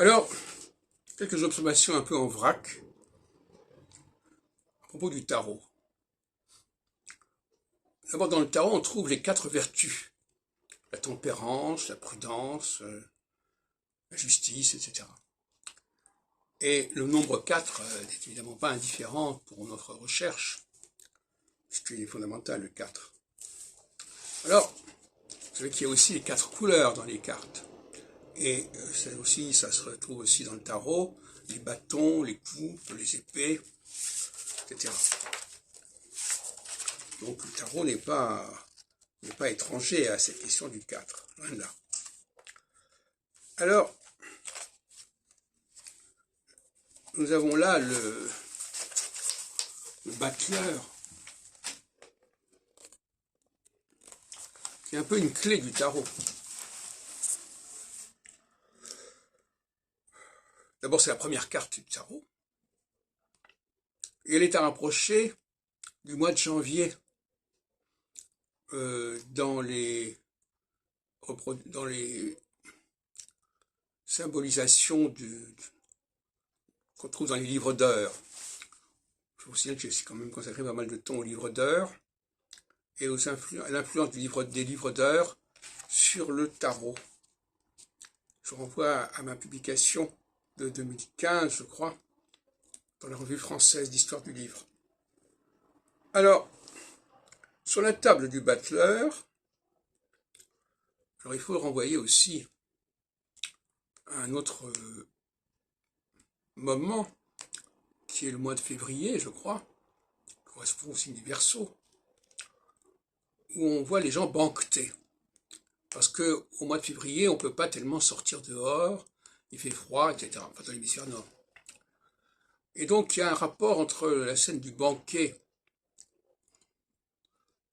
Alors, quelques observations un peu en vrac à propos du tarot. D'abord, dans le tarot, on trouve les 4 vertus. La tempérance, la prudence, la justice, etc. Et le nombre 4 n'est évidemment pas indifférent pour notre recherche, puisqu'il est fondamental, le 4. Alors, vous savez qu'il y a aussi les 4 couleurs dans les cartes. Et ça se retrouve aussi dans le tarot, les bâtons, les coupes, les épées, etc. Donc le tarot n'est pas étranger à cette question du 4, loin de là. Alors, nous avons là le battleur, qui est un peu une clé du tarot. D'abord, c'est la première carte du tarot. Et elle est à rapprocher du mois de janvier dans les symbolisations qu'on trouve dans les livres d'heures. Je vous signale que j'ai quand même consacré pas mal de temps aux livres d'heures et à l'influence des livres d'heures sur le tarot. Je renvoie à ma publication de 2015, je crois, dans la revue française d'histoire du livre. Alors, sur la table du battleur, alors il faut renvoyer aussi à un autre moment, qui est le mois de février, je crois, qui correspond au signe du Verseau, où on voit les gens banqueter. Parce qu'au mois de février, on ne peut pas tellement sortir dehors, il fait froid, etc., enfin dans l'hémisphère nord. Et donc il y a un rapport entre la scène du banquet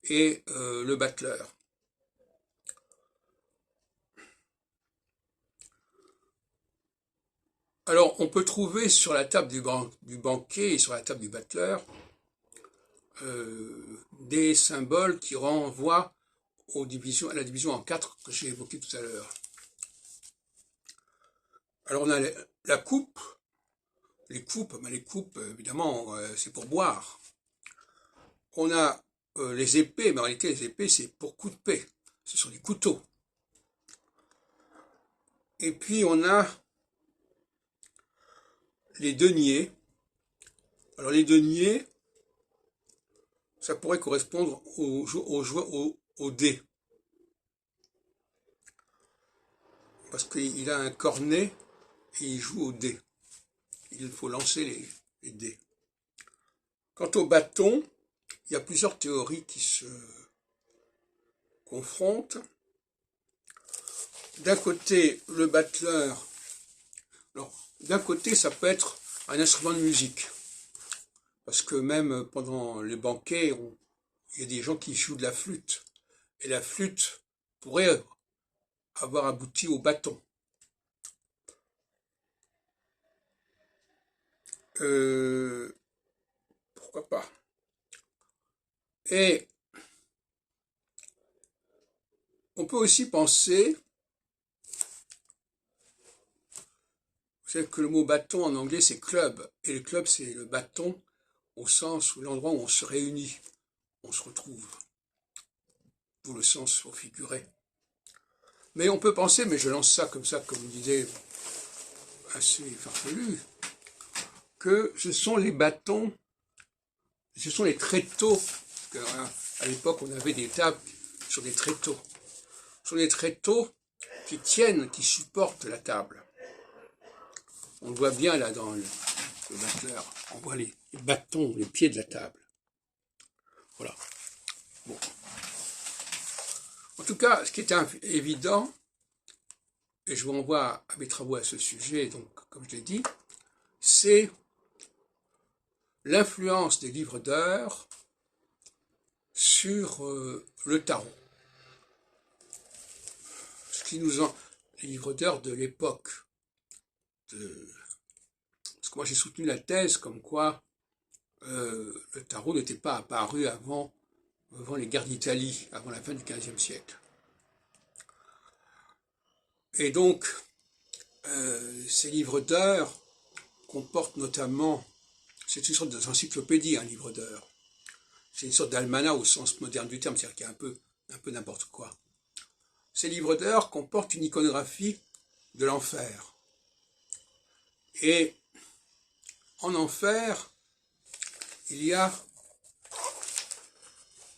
et le battleur. Alors on peut trouver sur la table du banquet et sur la table du battleur des symboles qui renvoient à la division en 4 que j'ai évoquée tout à l'heure. Alors on a la coupe, les coupes, évidemment, c'est pour boire. On a les épées, mais en réalité les épées c'est pour coup de paix, ce sont des couteaux. Et puis on a les deniers. Alors les deniers, ça pourrait correspondre au dé. Parce qu'il a un cornet et il joue au dé. Il faut lancer les dés. Quant au bâton, il y a plusieurs théories qui se confrontent. D'un côté, le battleur, alors d'un côté ça peut être un instrument de musique, parce que même pendant les banquets, il y a des gens qui jouent de la flûte, et la flûte pourrait avoir abouti au bâton. Pourquoi pas. Et on peut aussi penser, vous savez que le mot bâton en anglais c'est club, et le club c'est le bâton au sens où l'endroit où on se réunit, on se retrouve, d'où le sens au figuré. Mais on peut penser, mais je lance ça, comme une idée assez farfelue, que ce sont les bâtons, ce sont les tréteaux, à l'époque on avait des tables sur des tréteaux. Ce sont des tréteaux qui tiennent, qui supportent la table. On le voit bien là dans le battleur, on voit les bâtons, les pieds de la table. Voilà. Bon. En tout cas, ce qui est évident, et je vous renvoie à mes travaux à ce sujet, donc comme je l'ai dit, c'est l'influence des livres d'heures sur le tarot. Ce qui nous en... Les livres d'heures de l'époque. Parce que moi j'ai soutenu la thèse comme quoi le tarot n'était pas apparu avant les guerres d'Italie, avant la fin du XVe siècle. Et donc, Ces livres d'heures comportent notamment, c'est une sorte d'encyclopédie, un livre d'heures. C'est une sorte d'almanach au sens moderne du terme, c'est-à-dire qu'il y a un peu n'importe quoi. Ces livres d'heures comportent une iconographie de l'enfer. Et en enfer, il y a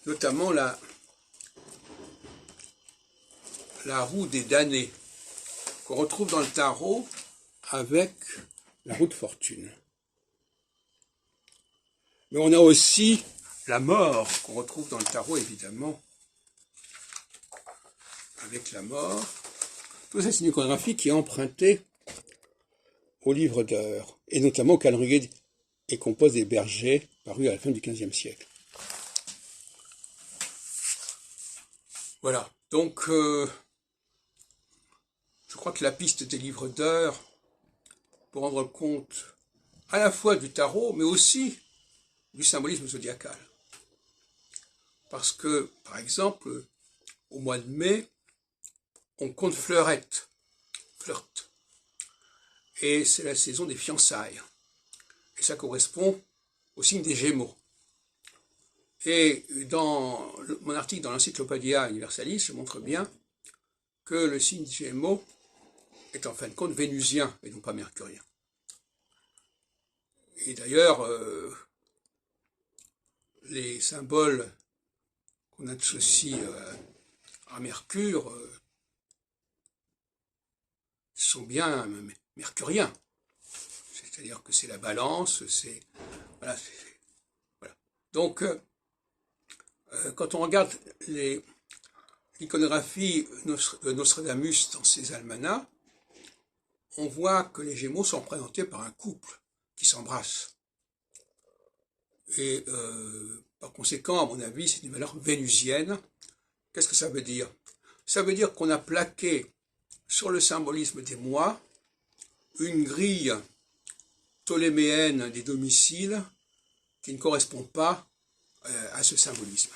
notamment la roue des damnés, qu'on retrouve dans le tarot avec la roue de fortune. Mais on a aussi la mort, qu'on retrouve dans le tarot, évidemment, avec la mort. Tout ça, c'est une iconographie qui est empruntée au livre d'heures, et notamment au calendrier et compose des bergers, paru à la fin du XVe siècle. Voilà, donc je crois que la piste des livres d'heures, pour rendre compte à la fois du tarot, mais aussi du symbolisme zodiacal. Parce que, par exemple, au mois de mai, on compte fleurette, flirt. Et c'est la saison des fiançailles. Et ça correspond au signe des Gémeaux. Et dans mon article dans l'Encyclopædia Universalis, je montre bien que le signe des Gémeaux est en fin de compte vénusien et non pas mercurien. Et d'ailleurs, les symboles qu'on associe à Mercure sont bien mercuriens. C'est-à-dire que c'est la balance, c'est... Voilà. Voilà. Donc, quand on regarde l'iconographie de Nostradamus dans ses almanachs, on voit que les Gémeaux sont représentés par un couple qui s'embrasse. Et par conséquent, à mon avis, c'est une valeur vénusienne. Qu'est-ce que ça veut dire? Ça veut dire qu'on a plaqué sur le symbolisme des mois une grille ptoléméenne des domiciles qui ne correspond pas à ce symbolisme.